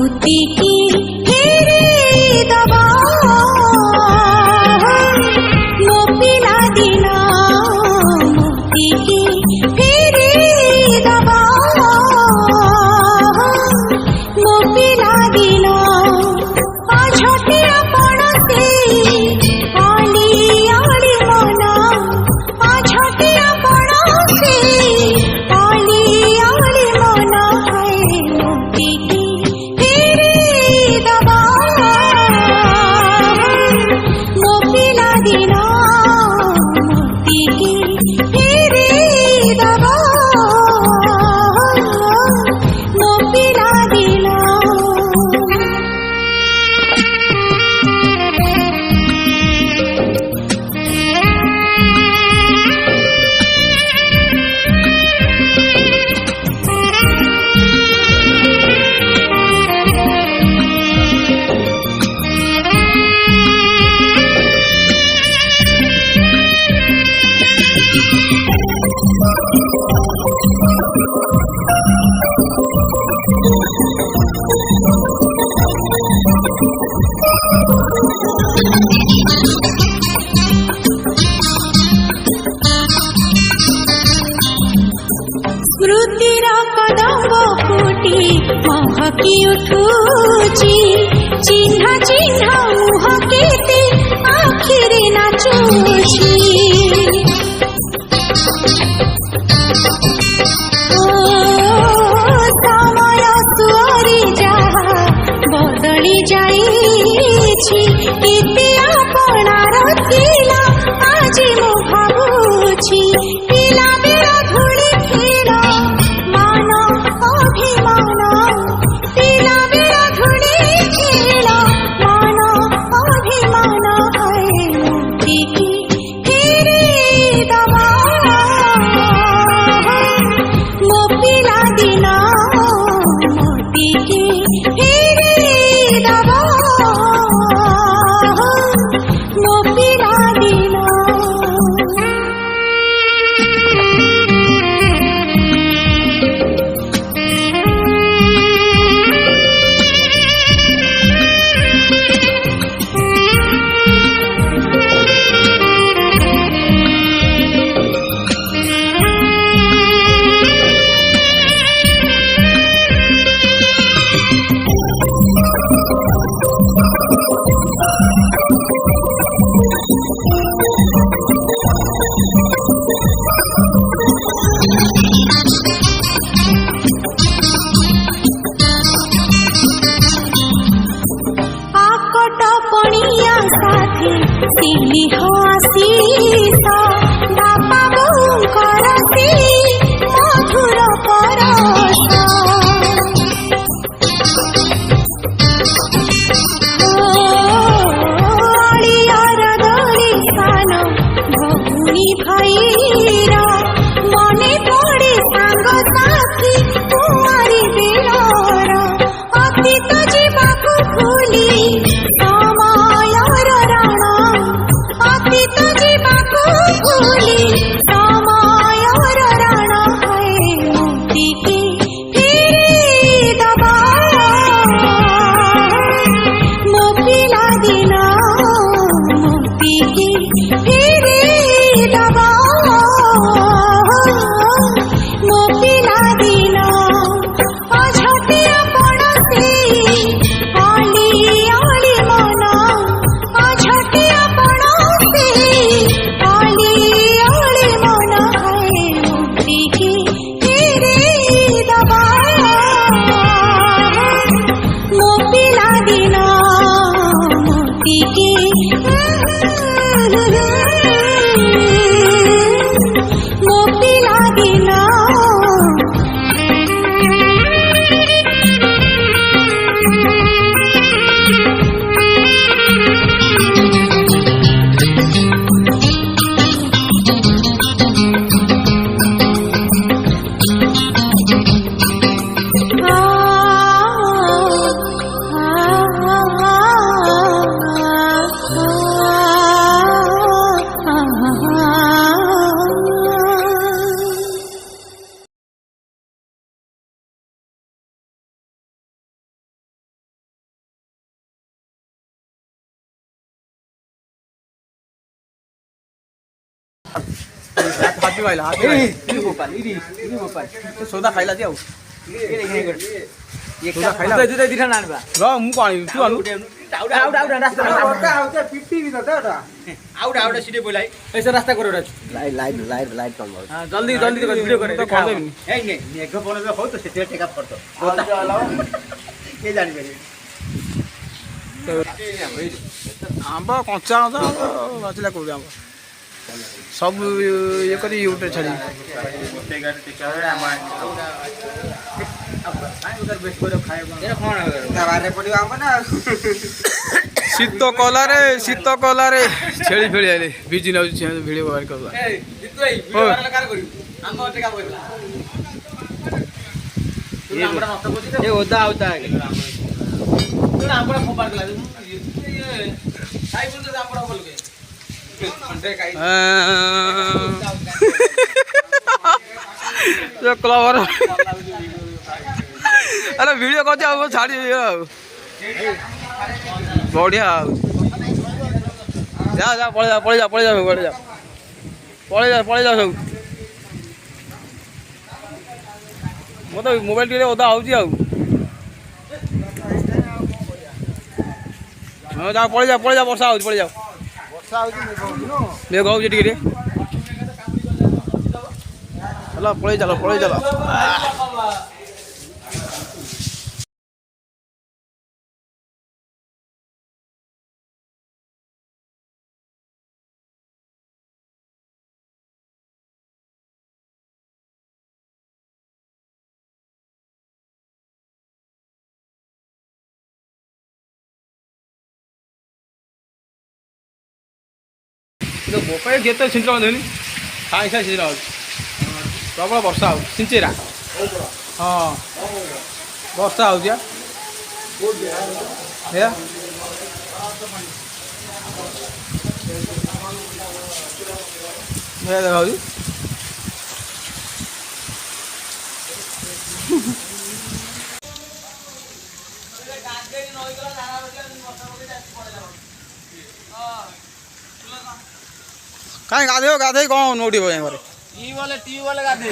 मोती फेरे दबा मो पिला दिन मोती फेरे दबा मो पिला दिन झटिया पड़ते आली आली मना झटिया पड़ते आली आली मना है मोती फेरे दबा मो पिला दिन मोती फेरे दबा मो पिला दिन स्मृतिर कदम्ब फुटी महकी उठुची चिन्ह चिन्ह मुह केते आखिरे नाचुची समय सुअरी जहा बदली जाइछि केते आपणार थिला आजि मु भाबुछि पिला बेला धूली खेल मान अभिमान पिला बेला धूली खेल मान अभिमान है मोती फेरे दबा मो पिला दिन मोती फेरे दबा मो पिला दिन आकट पणिया साथी सिलिह आशीष बापा बोऊंकर से मधुर परस अलियर दली सान भौणी भाईर मने पड़े सांग साथी कुमारी बेलर अतीत जीवाकू भूली समयर राण अति हाथी खाइला हाथी गोपाल सौदा खाइला जे आउ सौदा खाइला जुते दिठा नानबा र मु पानी तू आलु आउट रास्ता वर्का आउते 50 भी त एउटा आउट सिधै बोलाई ऐसा रास्ता करो लाइट कम भयो हां जल्दी भिडियो करे त कर देबी ए नै मेघ बनाबे हो त सेते टेका पर्छ के जानि बेनी आंब कंचा बाचिला को आंब सब ये करी यूट्यूब छड़ी गोटे गाडी टेका रे आमा अब काई उधर बेस करे खाए एरा कोन बारे पडियो आंब ना शीत कला रे छेली फेली आले बिजी न भिडियो बाहर कर ए जितु भाई वीडियो वाला कार करी आंब टेका बोला तू आंबडा नष्ट करछि ए ओदा आउता तू आंबडा फोपार गला ये साई बोल दे आंबडा बोल के क्लबर अरे वीडियो कर छाड़ी बढ़िया जा पड़े जा सब मत मोबाइल टी ओदा हो पड़े जा वर्षा हो पड़े जाओ मेघ हो टे चलो पड़े चलो मोबाइल गेते सिंचरा देनी साई साई सिंचरा प्रबल वर्षा हो सिंचेरा हाँ वर्षा हो देखा कहीं गाधे कौन नोटी घरे टी वाले गाधे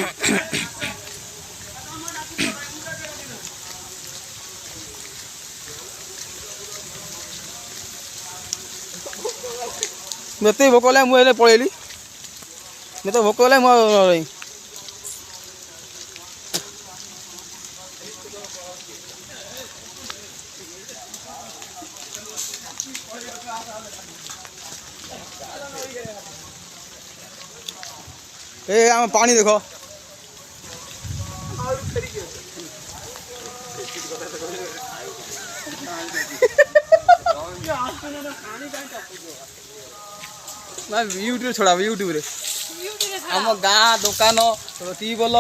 मत भोक है मुझे पलैली मत भोक है मुझे ए आम पानी देखो यूट्यूब छोड़ा यूट्यूब रे आम गाँ दुकान टी बोल